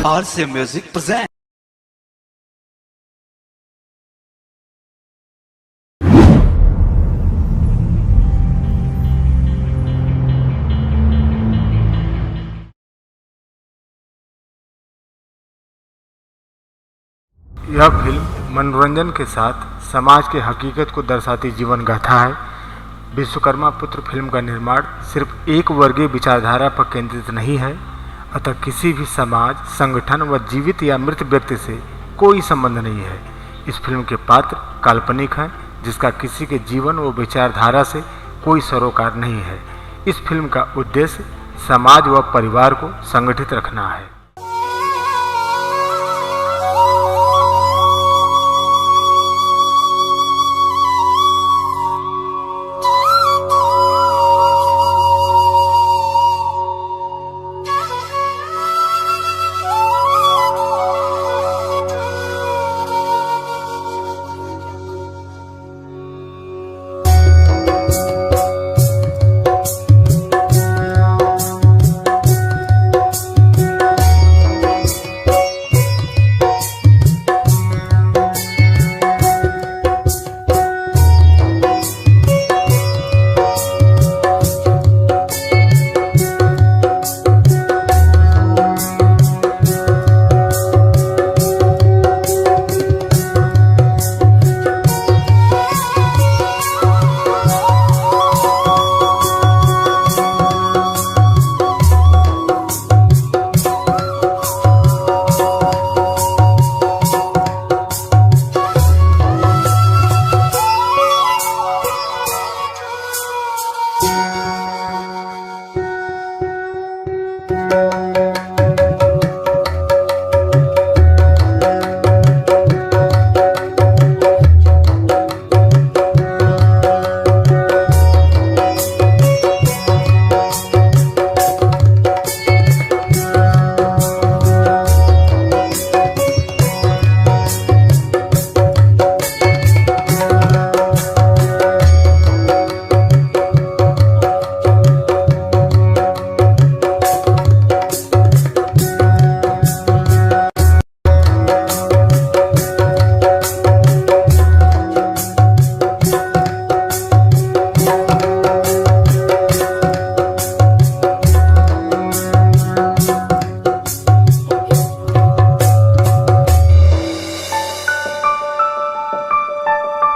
RC Music present. यह film मनोरंजन के साथ समाज के हकीकत को दर्शाती जीवन गाथा है। विश्वकर्मा पुत्र फिल्म का निर्माण सिर्फ एक वर्गीय विचारधारा पर केंद्रित नहीं है, अतः किसी भी समाज, संगठन व जीवित या मृत व्यक्ति से कोई संबंध नहीं है। इस फिल्म के पात्र काल्पनिक हैं, जिसका किसी के जीवन व विचारधारा से कोई सरोकार नहीं है। इस फिल्म का उद्देश्य समाज व परिवार को संगठित रखना है।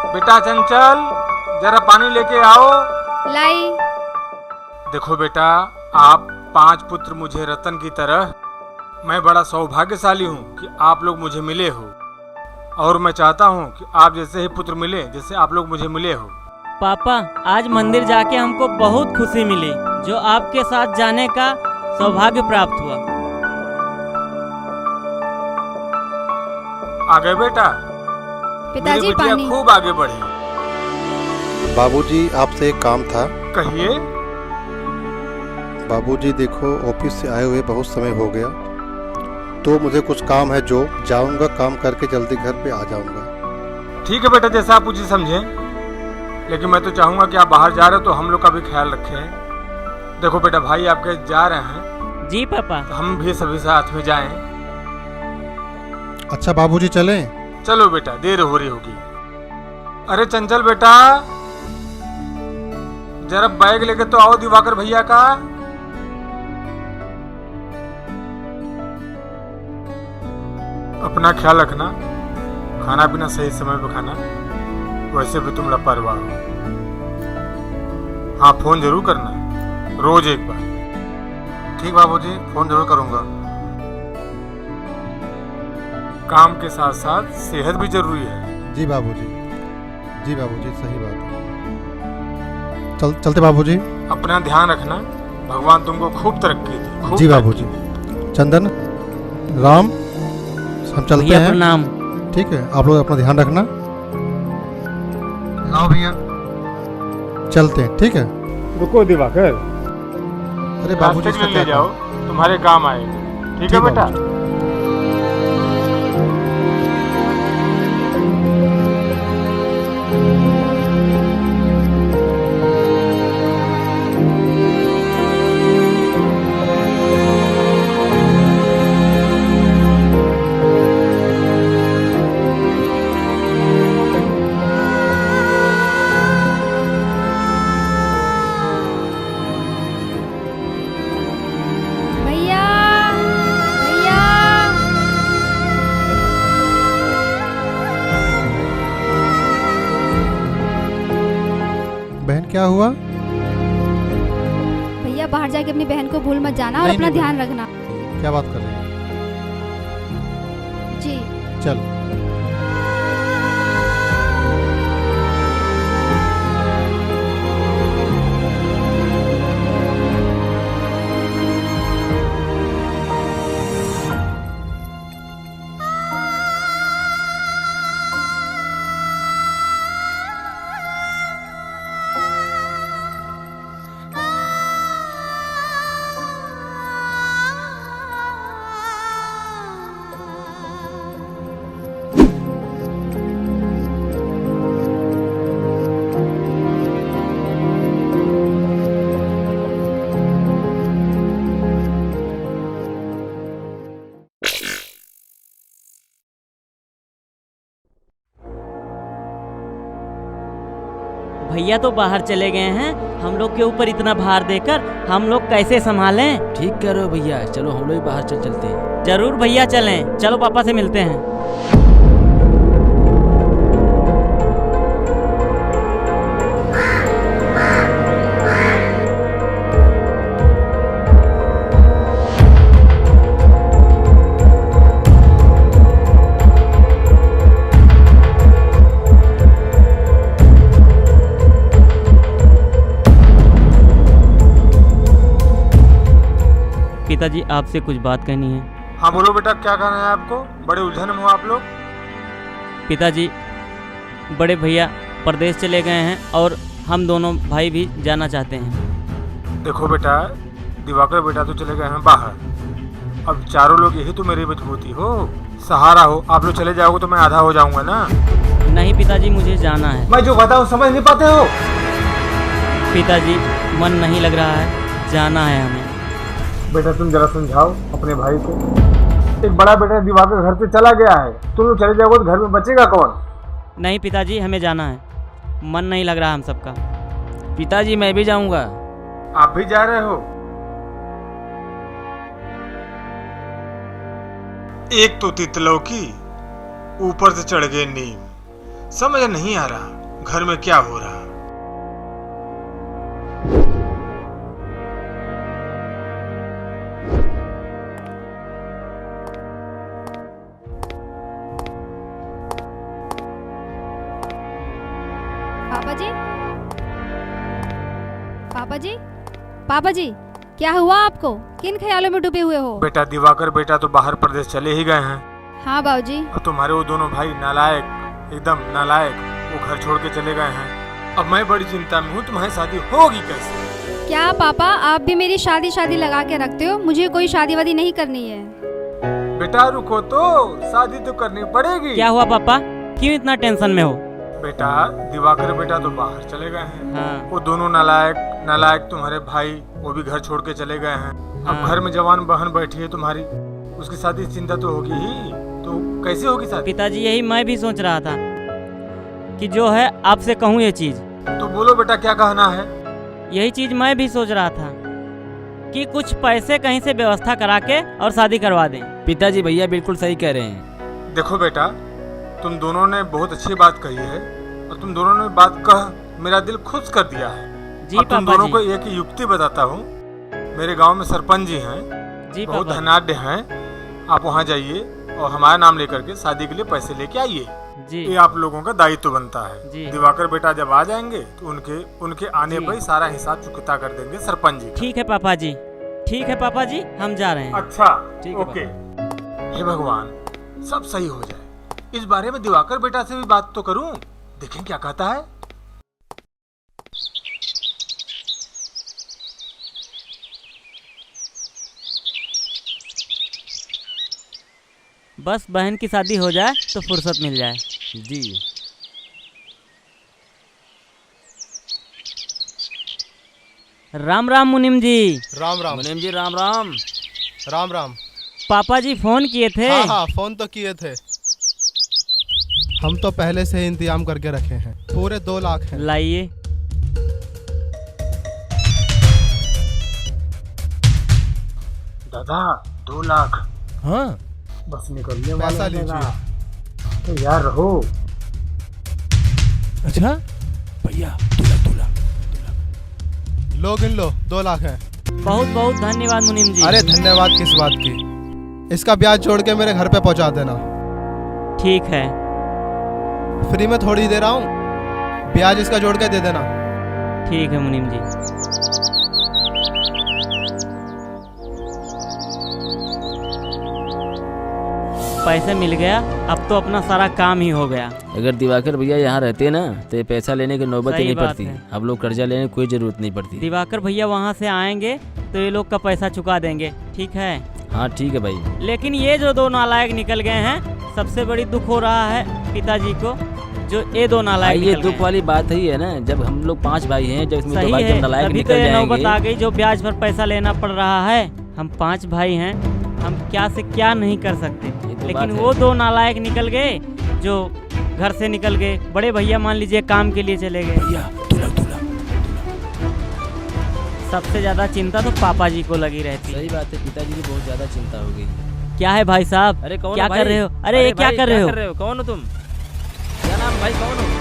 बेटा चंचल, जरा पानी लेके आओ। लाई। देखो बेटा, आप 5 पुत्र मुझे रतन की तरह, मैं बड़ा सौभाग्यशाली हूँ कि आप लोग मुझे मिले हो, और मैं चाहता हूँ कि आप जैसे ही पुत्र मिले जैसे आप लोग मुझे मिले हो। पापा, आज मंदिर जाके हमको बहुत खुशी मिली, जो आपके साथ जाने का सौभाग्य प्राप्त हुआ। आ गए बेटा? पिताजी, पानी। खूब आगे बढ़ी। बाबूजी, आपसे एक काम था। कहिए। बाबूजी देखो, ऑफिस से आए हुए बहुत समय हो गया, तो मुझे कुछ काम है, जो जाऊंगा, काम करके जल्दी घर पे आ जाऊंगा। ठीक है बेटा, जैसा आप मुझे समझें, लेकिन मैं तो चाहूंगा कि आप बाहर जा रहे हो तो हम लोग का भी ख्याल रखें। देखो बेटा, भाई आपके जा रहे हैं। जी पापा। तो हम भी सभी साथ में जाएं। अच्छा बाबूजी, चलें? चलो बेटा, देर हो रही होगी। अरे चंचल बेटा, जरा बैग लेके तो आओ दिवाकर भैया का। अपना ख्याल रखना, खाना पीना सही समय पे खाना, वैसे भी तुम लापरवाह हो। हाँ, फोन जरूर करना, रोज एक बार। ठीक बाबूजी, फोन जरूर करूंगा। काम के साथ साथ सेहत भी जरूरी है। जी बाबूजी, जी बाबूजी, सही बात है। चलते बाबूजी। अपना ध्यान रखना, भगवान तुमको खूब तरक्की दे। जी बाबूजी। चंदन, राम, हम चलते हैं। प्रणाम। ठीक है, आप लोग अपना ध्यान रखना। लाओ भैया, चलते हैं। ठीक है, रुको दिवाकर। अरे बाबूजी, रास्ते में ले जाओ, तुम्हारे काम आएगा। ठीक है बेटा। क्या हुआ? भैया बाहर जाके अपनी बहन को भूल मत जाना और नहीं, अपना नहीं, ध्यान रखना। क्या बात कर रही है? जी। चल। भैया तो बाहर चले गए हैं, हम लोग के ऊपर इतना भार देकर हम लोग कैसे संभालें? ठीक कह रहे हो भैया, चलो हम लोग बाहर चलते हैं। जरूर भैया चलें, चलो पापा से मिलते हैं। पिताजी आपसे कुछ बात कहनी है। हाँ बोलो बेटा, क्या कहना है आपको? बड़े उलझन में हो आप लोग। पिताजी, बड़े भैया प्रदेश चले गए हैं और हम दोनों भाई भी जाना चाहते हैं। देखो बेटा, दिवाकर बेटा तो चले गए हैं बाहर, अब चारों लोग यही तो मेरी मजबूती हो, सहारा हो। आप लोग चले जाओगे तो मैं आधा हो जाऊंगा ना। नहीं पिताजी, मुझे जाना है। मैं जो बताऊं समझ नहीं पाते हो? पिताजी मन नहीं लग रहा है, जाना है हमें। बेटा तुम जरा समझाओ अपने भाई को। एक बड़ा बेटा दिवाकर घर पे चला गया है, तुम लोग चले जाओगे तो घर में बचेगा कौन? नहीं पिताजी, हमें जाना है, मन नहीं लग रहा हम सबका। पिताजी मैं भी जाऊंगा। आप भी जा रहे हो? एक तो तितलौ की ऊपर से चढ़ गए नीम, समझ नहीं आ रहा घर में क्या हो रहा। पापा जी, पापा जी, पापा जी, क्या हुआ आपको? किन ख्यालों में डूबे हुए हो? बेटा दिवाकर बेटा तो बाहर प्रदेश चले ही गए हैं। हाँ बाबूजी। और तुम्हारे वो दोनों भाई नालायक, एकदम नालायक, वो घर छोड़ के चले गए हैं। अब मैं बड़ी चिंता में हूँ, तुम्हारी शादी होगी कैसे? क्या पापा, आप भी मेरी शादी लगा के रखते हो? मुझे कोई शादी वादी नहीं करनी है। बेटा रुको तो, शादी तो करनी पड़ेगी। क्या हुआ पापा, क्यों इतना टेंशन में हो? बेटा दिवाकर बेटा तो बाहर चले गए हैं। हाँ। वो दोनों नालायक तुम्हारे भाई, वो भी घर छोड़ के चले गए हैं। अब हाँ। घर में जवान बहन बैठी है तुम्हारी, उसकी शादी की चिंता तो होगी ही, तो कैसे होगी शादी? पिताजी यही मैं भी सोच रहा था कि जो है आपसे कहूँ ये चीज। तो बोलो बेटा क्या कहना है? यही चीज मैं भी सोच रहा था कि कुछ पैसे कहीं से व्यवस्था करा के और शादी करवा दें। पिताजी भैया बिल्कुल सही कह रहे हैं। देखो बेटा, तुम दोनों ने बहुत अच्छी बात कही है और तुम दोनों ने बात कह मेरा दिल खुश कर दिया है। जी अब तुम पापा दोनों जी। को एक युक्ति बताता हूँ। मेरे गांव में सरपंच जी हैं, जी बहुत पापा धनाढ्य हैं। आप वहाँ जाइए और हमारा नाम लेकर के शादी के लिए पैसे लेके आइए। जी। ये आप लोगों का दायित्व बनता है। जी। दिवाकर बेटा जब आ जाएंगे तो उनके आने जी। पर ही सारा हिसाब चुकता कर देंगे सरपंच जी। ठीक है पापा जी, ठीक है पापा जी, हम जा रहे हैं। अच्छा ठीक है ओके। हे भगवान, सब सही हो जाए। इस बारे में दिवाकर बेटा से भी बात तो करूं, देखें क्या कहता है। बस बहन की शादी हो जाए तो फुर्सत मिल जाए। जी। राम राम मुनिम जी। राम राम। मुनीम जी राम राम। राम राम। पापा जी फोन किए थे। हाँ हाँ, फोन तो किए थे। हम तो पहले से ही इंतजाम करके रखे हैं, पूरे 2 लाख हैं। लाइए। दादा 2 लाख हाँ, बस निकलने पैसा वाला है लीजिए। ना। तो यार रहो। अच्छा भैया, दूल्हा दूल्हा लो गिन लो, 2 लाख है। बहुत बहुत धन्यवाद मुनीम जी। अरे धन्यवाद किस बात की, इसका ब्याज जोड़ के मेरे घर पे पहुंचा देना। ठीक है। फ्री में थोड़ी दे रहा हूँ, ब्याज इसका जोड़ के दे देना। ठीक है मुनीम जी। पैसा मिल गया, अब तो अपना सारा काम ही हो गया। अगर दिवाकर भैया यहाँ रहते ना तो ये पैसा लेने की नौबत ही सही नहीं बात पड़ती। है। अब लोग कर्जा लेने की कोई जरूरत नहीं पड़ती। दिवाकर भैया वहाँ से आएंगे तो ये लोग का पैसा चुका देंगे। ठीक है। हाँ ठीक है भाई। लेकिन ये जो 2 नालायक निकल गए हैं, सबसे बड़ी दुख हो रहा है पिताजी को, जो ये 2 नालायक ये निकल दुख गए। वाली बात ही है ना, जब हम लोग 5 भाई हैं, जब इसमें 2 सही भाई है, जब नालायक तभी तो निकल ये नौबत आ जाएंगे। गई जो ब्याज पर पैसा लेना पड़ रहा है। हम 5 भाई हैं, हम क्या से क्या नहीं कर सकते। तो लेकिन बात वो है। 2 नालायक निकल गए जो घर से निकल गए। बड़े भैया मान लीजिए काम के लिए चले गए। सबसे ज्यादा चिंता तो पापा जी को लगी रहती है। सही बात है, पिताजी की बहुत ज्यादा चिंता हो गई। क्या है भाई साहब? अरे कौन क्या हो भाई? कर रहे हो? अरे ये क्या भाई, कर रहे हो? कौन हो तुम? क्या नाम भाई, कौन हो?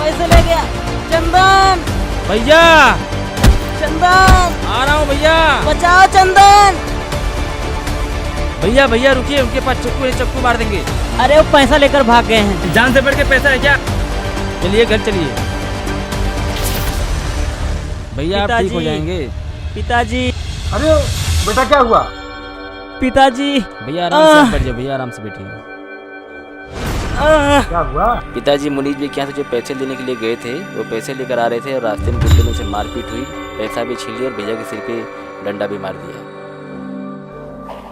पैसे ले गया चंदन। भैया चंदन आ रहा हूँ भैया। बचाओ चंदन। भैया भैया रुकिए, उनके पास चक्कू है, चक्कू मार देंगे। अरे वो पैसा लेकर भाग गए हैं। जान से बढ़ के पैसा है क्या? चलिए घर चलिए। भैया आप ठीक हो पिताजी। जाएंगे। पिताजी, अरे बेटा क्या हुआ? पिताजी। भैया आराम से बैठ जाओ, भैया आराम से बैठिए। क्या हुआ? पिताजी मुनीब जी के यहाँ से जो पैसे लेने के लिए गए थे, वो पैसे लेकर आ रहे थे और रास्ते में गुंडे में से मारपीट हुई, पैसा भी छीन लिया और भैया के सिर पे डंडा भी मार दिया।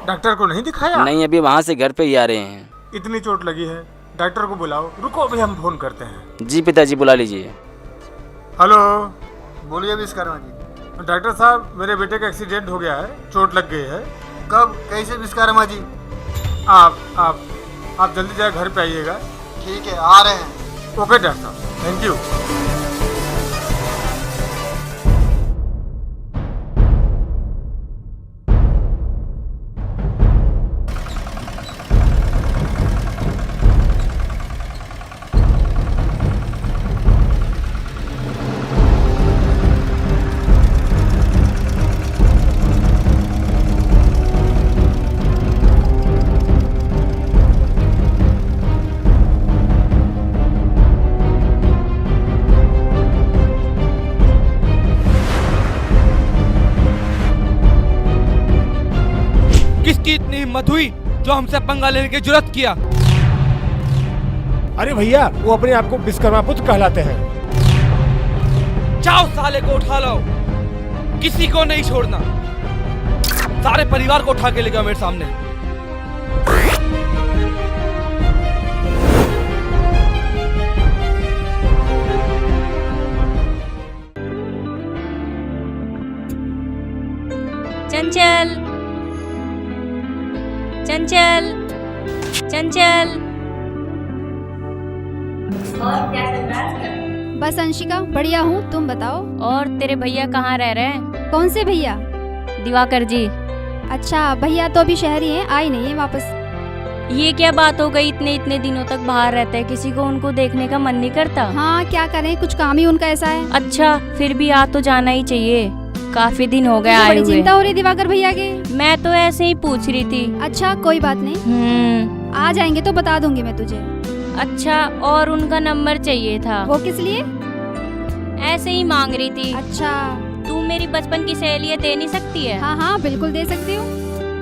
डॉक्टर को नहीं दिखाया? नहीं, अभी वहाँ से घर पे ही आ रहे हैं। इतनी चोट लगी है, डॉक्टर को बुलाओ। रुको अभी हम फोन करते हैं। जी पिताजी बुला लीजिए। हेलो, बोलिए विश्वकर्मा जी। डॉक्टर साहब, मेरे बेटे का एक्सीडेंट हो गया है, चोट लग गई है। कब, कैसे विश्वकर्मा जी? आप जल्दी जाए घर पे आइएगा। ठीक है, आ रहे हैं। ओके डॉक्टर साहब, थैंक यू। किसकी इतनी हिम्मत हुई जो हमसे पंगा लेने की जुर्रत किया? अरे भैया, वो अपने आप को विश्वकर्मा पुत्र कहलाते हैं। जाओ साले को उठा लो, किसी को नहीं छोड़ना। सारे परिवार को उठा के ले गया मेरे सामने। चंचल, चंचल, चंचल। और क्या चल रहा है? बस अंशिका बढ़िया हूँ, तुम बताओ। और तेरे भैया कहाँ रह रहे हैं? कौन से भैया? दिवाकर जी। अच्छा, भैया तो अभी शहर ही हैं, आई नहीं है वापस। ये क्या बात हो गई? इतने इतने दिनों तक बाहर रहते हैं, किसी को उनको देखने का मन नहीं करता? हाँ क्या करें, कुछ काम ही उनका ऐसा है। अच्छा, फिर भी आ तो जाना ही चाहिए, काफी दिन हो गए मुझे आए बड़ी हुए। चिंता हो रही दिवाकर भैया की। मैं तो ऐसे ही पूछ रही थी। अच्छा कोई बात नहीं, आ जाएंगे तो बता दूंगी मैं तुझे। अच्छा, और उनका नंबर चाहिए था। वो किस लिए? ऐसे ही मांग रही थी। अच्छा, तू मेरी बचपन की सहेली है, दे नहीं सकती है? हाँ हाँ बिल्कुल दे सकती हूँ,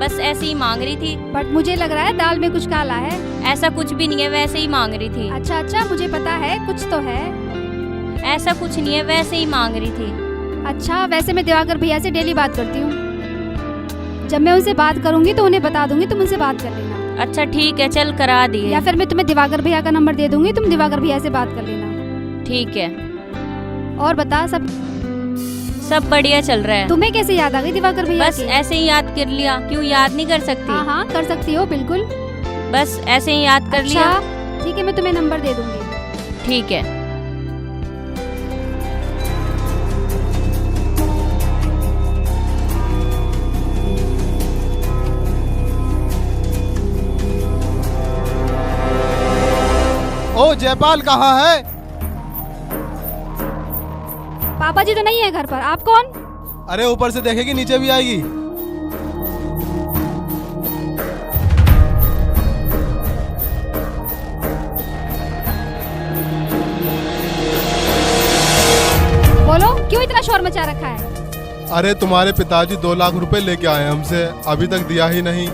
बस ऐसे ही मांग रही थी। बट मुझे लग रहा है दाल में कुछ काला है। ऐसा कुछ भी नहीं है, वैसे ही मांग रही थी। अच्छा अच्छा, मुझे पता है कुछ तो है। ऐसा कुछ नहीं है, वैसे ही मांग रही थी। अच्छा, वैसे मैं दिवाकर भैया से डेली बात करती हूँ। जब मैं उनसे बात करूंगी तो उन्हें बता दूंगी, तुम उनसे बात कर लेना। अच्छा ठीक है, चल करा दिए। या फिर मैं तुम्हें दिवाकर भैया का नंबर दे दूंगी, तुम दिवाकर भैया से बात कर लेना। ठीक है। और बता, सब सब बढ़िया चल रहा है। तुम्हें कैसे याद आ गई दिवाकर भैया बस की? ऐसे ही याद कर लिया। क्यों याद नहीं कर सकती? हाँ हाँ कर सकती हो बिल्कुल। बस ऐसे ही याद कर लिया। अच्छा ठीक है, मैं तुम्हें नंबर दे दूंगी। ठीक है। ओ जयपाल कहाँ है? पापा जी तो नहीं है घर पर। आप कौन? अरे ऊपर से देखेगी नीचे भी आएगी। बोलो क्यों इतना शोर मचा रखा है? अरे तुम्हारे पिताजी 2 लाख रुपए लेके आए हमसे, अभी तक दिया ही नहीं।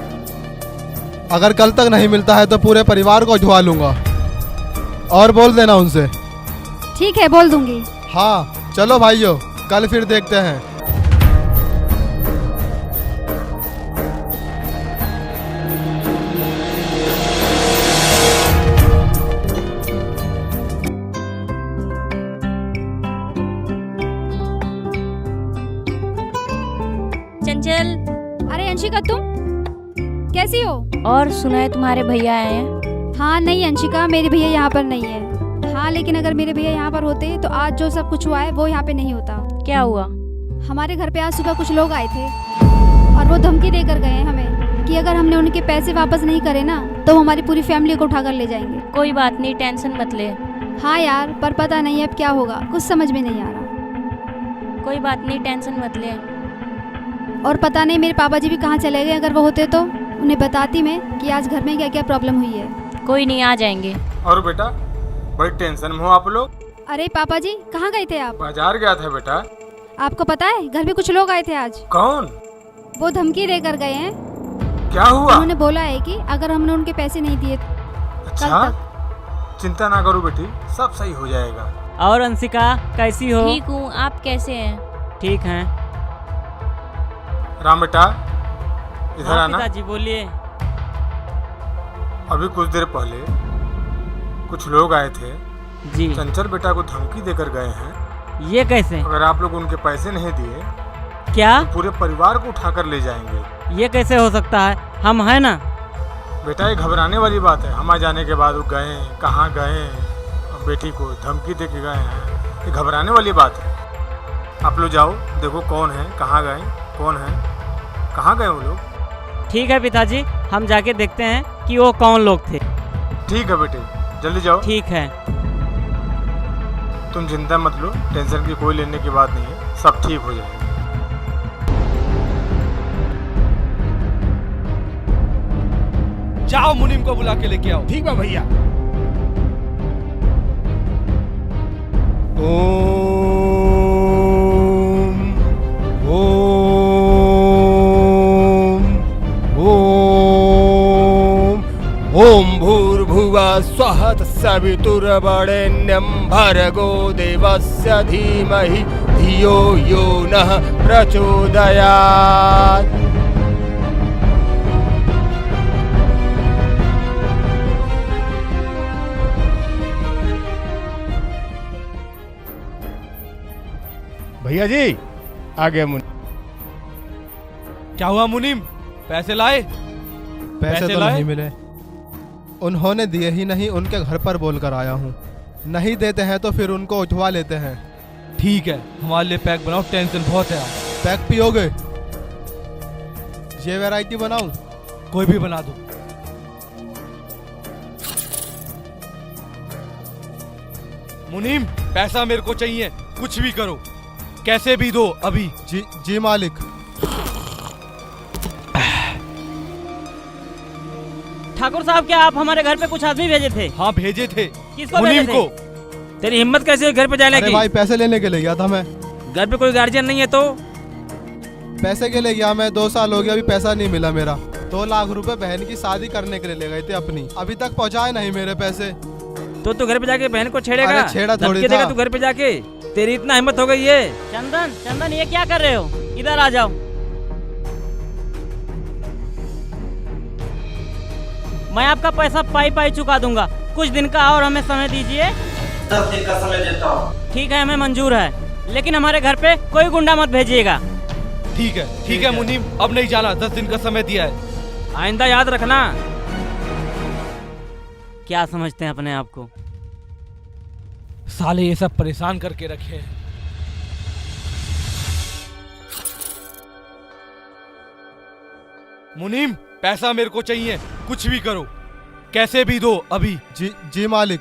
अगर कल तक नहीं मिलता है तो पूरे परिवार को उठवा लूंगा। और बोल देना उनसे। ठीक है बोल दूंगी। हाँ चलो भाइयों, कल फिर देखते हैं। चंचल, अरे अंशिका तुम कैसी हो? और सुना है तुम्हारे भैया आए हैं? हाँ नहीं अंशिका, मेरे भैया यहाँ पर नहीं है। हाँ लेकिन अगर मेरे भैया यहाँ पर होते तो आज जो सब कुछ हुआ है वो यहाँ पे नहीं होता। क्या हुआ? हमारे घर पे आज सुबह कुछ लोग आए थे और वो धमकी देकर गए हैं हमें कि अगर हमने उनके पैसे वापस नहीं करे ना तो वो हमारी पूरी फैमिली को उठाकर ले जाएंगे। कोई बात नहीं, टेंशन मत ले। हाँ यार, पर पता नहीं अब क्या होगा, कुछ समझ में नहीं आ रहा। कोई बात नहीं, टेंशन मत ले। और पता नहीं मेरे पापा जी भी कहाँ चले गए। अगर वो होते तो उन्हें बताती मैं कि आज घर में क्या क्या प्रॉब्लम हुई है। कोई नहीं, आ जाएंगे। और बेटा बड़ी टेंशन में हो आप लोग? अरे पापा जी कहाँ गए थे आप? बाजार गया था बेटा। आपको पता है घर पे कुछ लोग आए थे आज। कौन? वो धमकी देकर गए हैं। क्या हुआ? उन्होंने बोला है कि अगर हमने उनके पैसे नहीं दिए अच्छा, चिंता ना करो बेटी, सब सही हो जाएगा। और अंशिका कैसी हो? ठीक हूँ, आप कैसे हैं? ठीक हैं। राम बेटा इधर हाँ आना। पिताजी बोलिए। अभी कुछ देर पहले कुछ लोग आए थे, जी। चंचल बेटा को धमकी देकर गए हैं। ये कैसे? अगर आप लोग उनके पैसे नहीं दिए क्या? तो पूरे परिवार को उठाकर ले जाएंगे। ये कैसे हो सकता है? हम है ना। बेटा ये घबराने वाली बात है। हम आ जाने के बाद वो गए कहाँ गए, बेटी को धमकी दे के गए हैं, ये घबराने वाली बात है। आप लोग जाओ देखो कौन है, कहाँ गए, कौन है, कहाँ गए वो लोग। ठीक है पिताजी, हम जाके देखते हैं कि वो कौन लोग थे। ठीक है बेटे जल्दी जाओ। ठीक है। तुम चिंता मत लो, टेंशन की कोई लेने की बात नहीं है, सब ठीक हो जाएगा। जाओ मुनीम को बुला के लेके आओ। ठीक है भैया। ओम भूर्भुवः स्वः तत्सवितुर्वरेण्यं भर्गो देवस्य धीमहि धियो यो नः प्रचोदयात्। भैया जी आ गए मुनीम। क्या हुआ मुनीम, पैसे लाए? पैसे तो नहीं मिले। उन्होंने दिए ही नहीं, उनके घर पर बोलकर आया हूँ। नहीं देते हैं तो फिर उनको उठवा लेते हैं। ठीक है, हमारे लिए पैक बनाओ, टेंशन बहुत है। पैक पियोगे? ये वैरायटी बनाऊं? कोई भी बना दो। मुनीम पैसा मेरे को चाहिए, कुछ भी करो, कैसे भी दो अभी। जी जी मालिक। ठाकुर साहब क्या आप हमारे घर पे कुछ आदमी भेजे थे? हाँ भेजे थे। किसको मुनीम भेजे को। थे? तेरी हिम्मत कैसे हुई घर पे जाने अरे की? भाई पैसे लेने के लिए गया था मैं। घर पे कोई गार्जियन नहीं है तो? पैसे के लिए गया मैं, 2 साल हो गया, अभी पैसा नहीं मिला मेरा। 2 लाख रुपए बहन की शादी करने के लिए ले गए थे अपनी, अभी तक पहुंचाए नहीं मेरे पैसे। तो तू घर पे जाके बहन को छेड़ेगा? अरे छेड़ा थोड़ी धमकी देगा था। तू घर पे जाके? तेरी इतना हिम्मत हो गई है? चंदन, चंदन ये क्या कर रहे हो? इधर आ जाओ। मैं आपका पैसा पाई चुका दूंगा, कुछ दिन का और हमें समय दीजिए। 10 दिन का समय देता हूँ। ठीक है, हमें मंजूर है, लेकिन हमारे घर पे कोई गुंडा मत भेजिएगा। ठीक है मुनीम, अब नहीं जाना, 10 दिन का समय दिया है। आइंदा याद रखना। क्या समझते हैं अपने आप को? साले ये सब परेशान करके रखे हैं। मुनीम, पैसा मेरे को चाहिए, कुछ भी करो, कैसे भी दो अभी। जी मालिक।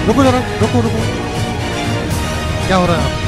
रुको जरा, रुको। क्या हो रहा है?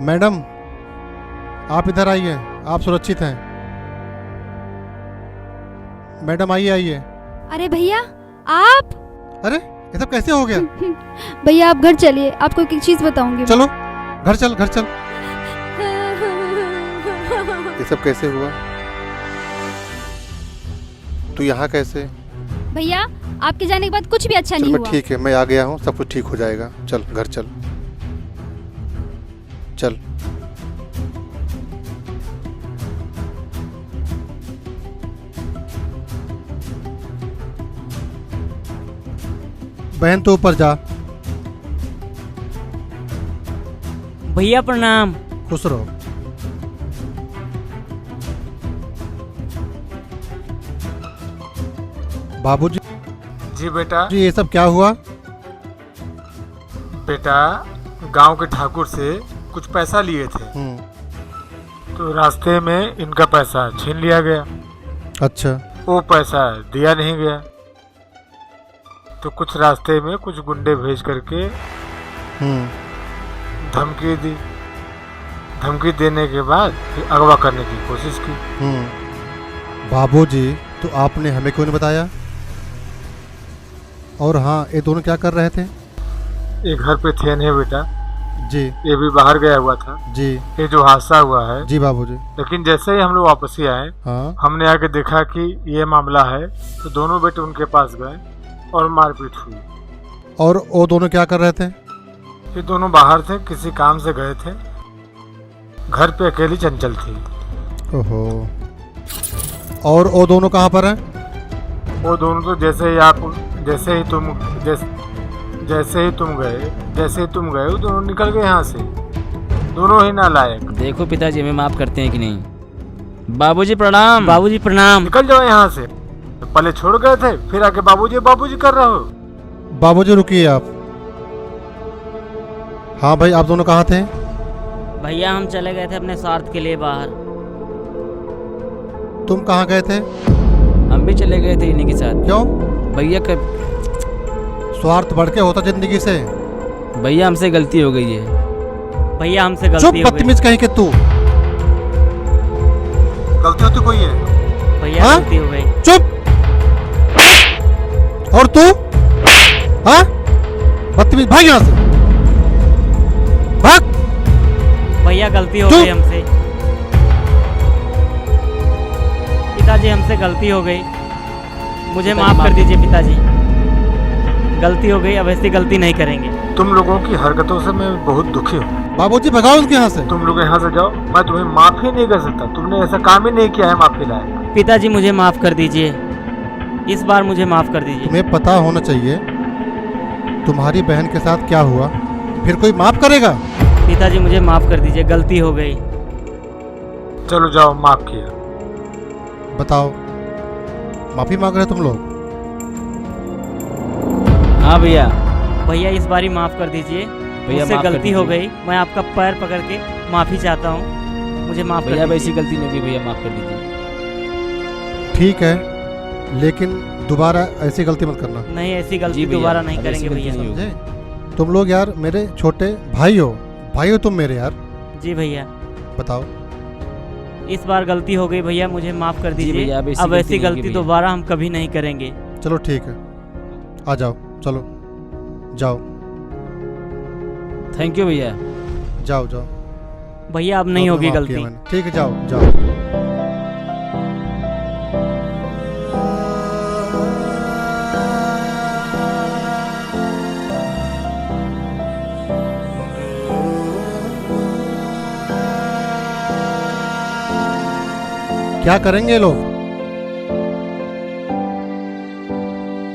मैडम, आप इधर आइए, आप सुरक्षित हैं। मैडम आइए। अरे भैया आप? अरे ये सब कैसे हो गया? भैया आप घर चलिए, आपको एक चीज बताऊंगी। चलो घर चल। ये सब कैसे हुआ? तू यहाँ कैसे? भैया आपके जाने के बाद कुछ भी अच्छा नहीं हुआ। ठीक है, मैं आ गया हूँ, सब कुछ ठीक हो जाएगा। चल घर चल। बहन तो ऊपर जा। भैया प्रणाम। खुश रहो। बाबूजी। जी बेटा। जी ये सब क्या हुआ? बेटा गांव के ठाकुर से कुछ पैसा लिए थे, तो रास्ते में इनका पैसा छीन लिया गया। अच्छा। वो पैसा दिया नहीं गया, तो कुछ रास्ते में कुछ गुंडे भेज करके धमकी दी। धमकी देने के बाद फिर अगवा करने की कोशिश की। बाबूजी तो आपने हमें क्यों नहीं बताया? और हाँ, ये दोनों क्या कर रहे थे? ये घर पे थे नहीं बेटा, जी ये भी बाहर गया हुआ था। जी ये जो हादसा हुआ है, जी बाबूजी। लेकिन जैसे ही हम लोग वापस ही आए, हाँ हमने आके देखा कि ये मामला है, तो दोनों बेटे उनके पास गए और मारपीट हुई। और वो दोनों क्या कर रहे थे? ये दोनों बाहर थे, किसी काम से गए थे। घर पे अकेली चंचल थी। ओहो। और वो दोनों कहाँ पर हैं? वो दोनों तो जैसे ही तुम गए वो दोनों निकल गए यहाँ से। दोनों ही नालायक। देखो पिताजी हमें माफ करते हैं कि नहीं। बाबूजी प्रणाम। बाबूजी प्रणाम। निकल जाओ यहाँ से। पहले छोड़ गए थे, फिर आके बाबूजी बाबूजी कर रहे हो। बाबूजी रुकिए आप। हाँ भाई, आप दोनों कहाँ थे? भैया हम चले गए थे अपने स्वार्थ के लिए बाहर। तुम कहाँ गए थे? हम भी चले गए थे इन्हीं के साथ। क्यों? भैया का स्वार्थ बढ़ के होता जिंदगी से। भैया हमसे गलती हो गई है। भैया हमसे चुप गलती हो गई। बदतमीज कहीं के तू। गलती होती कोई है? भैया हाँ? गलती हो गई। चुप। और तू? हाँ? बदतमीज, भाग यहाँ से, भाग। भैया गलती हो तू? गई हमसे। पिताजी हमसे गलती हो गई, मुझे पिताजी माफ कर माफ- दीजिए पिताजी। गलती हो गई, अब ऐसी गलती नहीं करेंगे। तुम लोगों की हरकतों से मैं बहुत दुखी हूँ। बाबूजी भगाओ उनके यहाँ से। तुम लोग यहाँ से जाओ, मैं तुम्हें माफ ही नहीं कर सकता। तुमने ऐसा काम ही नहीं किया है माफी लायक। पिताजी मुझे माफ कर दीजिए, इस बार मुझे माफ कर दीजिए। तुम्हें पता होना चाहिए तुम्हारी बहन के साथ क्या हुआ, फिर कोई माफ करेगा? पिताजी मुझे माफ कर दीजिए, गलती हो गई। चलो जाओ, माफ किया। बताओ, माफी मांग रहे तुम लोग? हाँ भैया। भैया इस बारी माफ कर दीजिए, भैया मुझसे माफ कर गलती हो दीजिए। गई। मैं आपका पैर पकड़ के माफी चाहता हूँ, मुझे माफ कर भैया दीजिए। वैसी गलती नहीं होगी, भैया माफ कर दीजिए। ठीक है, लेकिन दोबारा ऐसी गलती मत करना, नहीं, ऐसी गलती जी भैया, दोबारा नहीं अब ऐसी करेंगे गलती भैया। नहीं होगी। समझे? तुम लोग यार मेरे छोटे भाई हो तुम मेरे यार। जी भैया, बताओ। इस बार गलती हो गई भैया, मुझे माफ कर जी दीजिए। भैया, अब ऐसी अब गलती ऐसी नहीं होगी गलती भैया। दोबारा हम कभी नहीं करेंगे। चलो ठीक है, आ जाओ, चलो जाओ थैंक यू भैया। जाओ जाओ। भैया अब नहीं आपने होगी माफ किया गलती। मैंने। ठीक है, जाओ जाओ। क्या करेंगे ये लोग?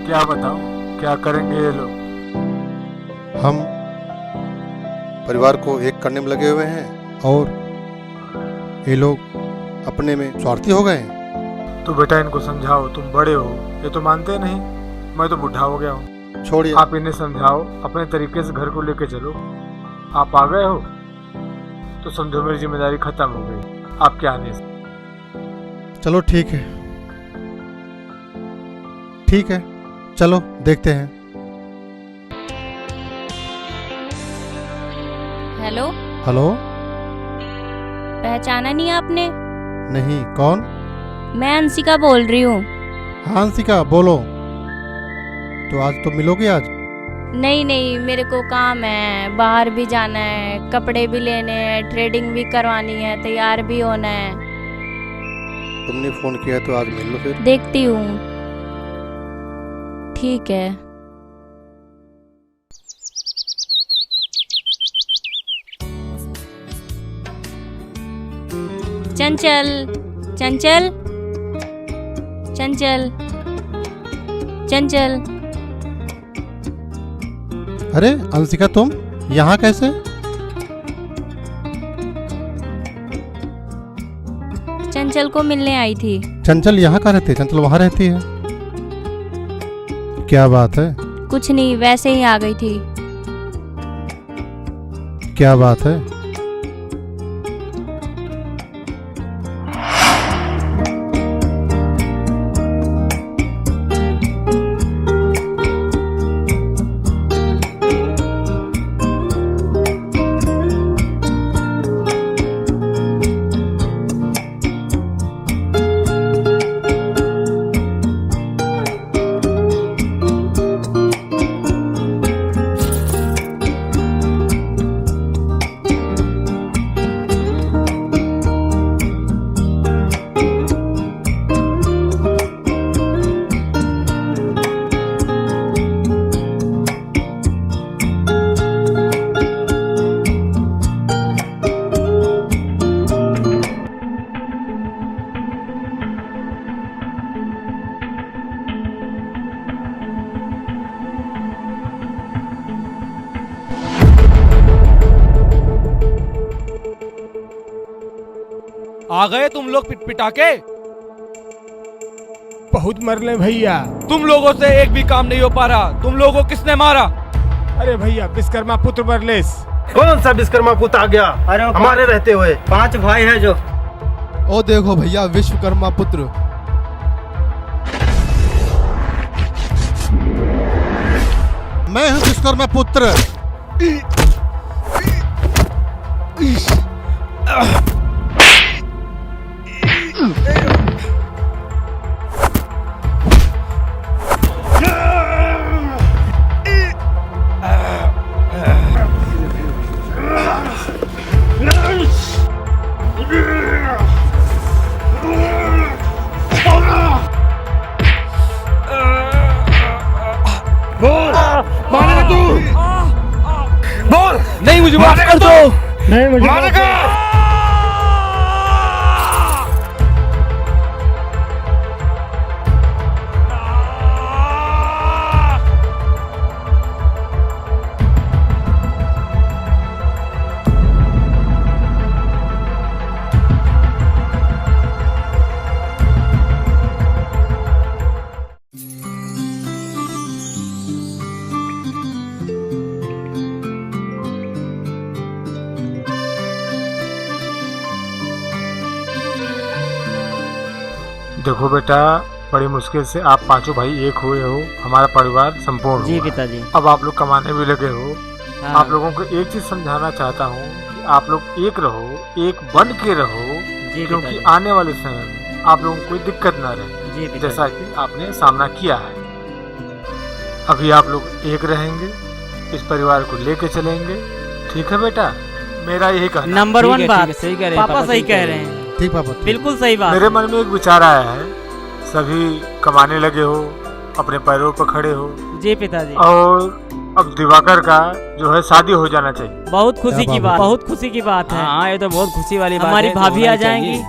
क्या बताओ, क्या करेंगे ये लोग? हम परिवार को एक करने में लगे हुए हैं और ये लोग अपने में स्वार्थी हो गए हैं। तो बेटा इनको समझाओ, तुम बड़े हो, ये तो मानते नहीं। मैं तो बुढ़ा हो गया हूँ। छोड़िए। आप इन्हें समझाओ, अपने तरीके से घर को लेके चलो। आप आ गए हो तो समझो मेरी जिम्मेदारी खत्म हो गई आपके आने से। चलो ठीक है, ठीक है, चलो देखते हैं। Hello, hello. पहचाना नहीं आपने? नहीं, कौन? मैं अंशिका बोल रही हूँ। हाँ अंशिका, बोलो। तो आज तो मिलोगे आज? नहीं नहीं, मेरे को काम है, बाहर भी जाना है, कपड़े भी लेने हैं, ट्रेडिंग भी करवानी है, तैयार भी होना है। तुमने फोन किया तो आज मिल लो फिर। देखती हूँ। ठीक है। चंचल, चंचल, चंचल, चंचल। अरे अंशिका, तुम यहाँ कैसे? चंचल को मिलने आई थी। चंचल यहाँ कहाँ रहती है? चंचल वहाँ रहती है। क्या बात है? कुछ नहीं, वैसे ही आ गई थी। क्या बात है? आ गए तुम लोग पिट पिटा के। बहुत मरले भैया। तुम लोगों से एक भी काम नहीं हो पा रहा। तुम लोगों को किसने मारा? अरे भैया विश्वकर्मा पुत्र बरलेस। कौन सा विश्वकर्मा पुत्र आ गया? अरे हमारे रहते हुए 5 भाई हैं जो। ओ देखो भैया विश्वकर्मा पुत्र। मैं हूँ विश्वकर्मा पुत्र। नहीं, मुझे माफ कर दो। नहीं मुझे मारेगा। देखो बेटा, बड़ी मुश्किल से आप पांचों भाई एक हुए हो, हमारा परिवार संपूर्ण जी हुआ। पिताजी। अब आप लोग कमाने भी लगे हो। हाँ। आप लोगों को एक चीज समझाना चाहता हूँ कि आप लोग एक रहो, एक बन के रहो, जी क्योंकि पिताजी। आने वाले समय में आप लोगों को कोई दिक्कत ना रहे, जी पिताजी। जैसा कि आपने सामना किया है। अभी आप लोग एक रहेंगे, इस परिवार को लेके चलेंगे, ठीक है बेटा? मेरा यही कहना। नंबर ठीक 1 है, बात ठीक है, सही कह रहे हैं, पापा पापा सही सही कह कह रहे रहे हैं। ठीक पापा ठीक। बिल्कुल सही बात। मेरे मन में एक विचार आया है, सभी कमाने लगे हो, अपने पैरों पर खड़े हो, जी पिताजी। और अब दिवाकर का जो है शादी हो जाना चाहिए। बहुत खुशी क्या की बात बात, बहुत खुशी की बात है। हाँ, ये तो बहुत खुशी वाली बात हमारी है, भाभी होना आ ही चाहिए। जाएंगी,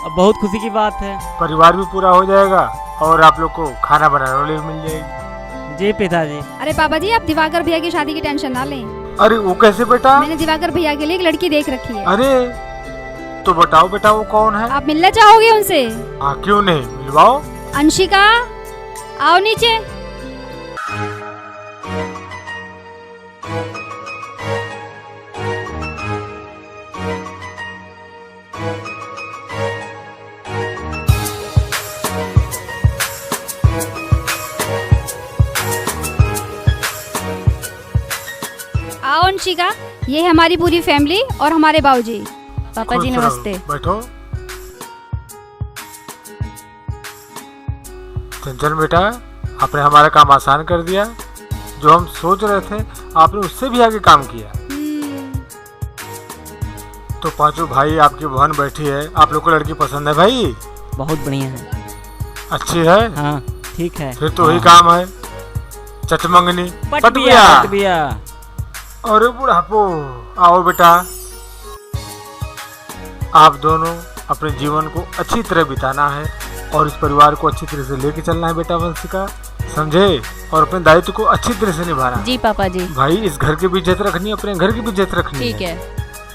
अब बहुत खुशी की बात है। परिवार भी पूरा हो जाएगा और आप लोग को खाना बनाने वाली भी मिल जाएगी। जी पिताजी। अरे पापा जी, आप दिवाकर भैया की शादी की टेंशन ना लें। अरे वो कैसे बेटा? मैंने दिवाकर भैया के लिए एक लड़की देख रखी है। अरे तो बताओ बेटा, वो कौन है? आप मिलना चाहोगे उनसे? हाँ, क्यों नहीं, मिलवाओ। अंशिका, आओ नीचे। आओ अंशिका, ये है हमारी पूरी फैमिली और हमारे बाबूजी। पापा जी खुश रहो, नमस्ते। बैठो। चंचल बेटा, आपने हमारा काम आसान कर दिया। जो हम सोच रहे थे, आपने उससे भी आगे काम किया। तो पांचों भाई, आपकी बहन बैठी है, आप लोग को लड़की पसंद है भाई? बहुत बढ़िया है। अच्छी है? हाँ ठीक है। फिर तो वही काम है, चटमंगनी पट बिया। बिया। अरे बुढ़ापो, आओ बेटा। आप दोनों अपने जीवन को अच्छी तरह बिताना है और इस परिवार को अच्छी तरह से लेके चलना है बेटा वंशिका, समझे? और अपने दायित्व को अच्छी तरह से निभाना है। जी पापा जी। भाई, इस घर की भी इज्जत रखनी है, अपने घर की भी इज्जत रखनी ठीक है।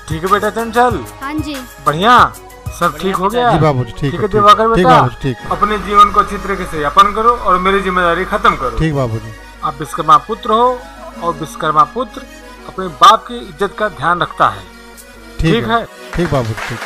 ठीक है बेटा चंचल? हाँ जी। बढ़िया, सब ठीक हो गया? जी बाबूजी ठीक है। दिवाकर ठीक बेटा, बाबूजी ठीक। अपने जीवन को अच्छी तरीके से यापन करो और मेरी जिम्मेदारी खत्म करो। ठीक बाबूजी। आप विश्वकर्मा पुत्र हो और विश्वकर्मा पुत्र अपने बाप की इज्जत का ध्यान रखता है। ठीक है? ठीक बाबूजी ठीक।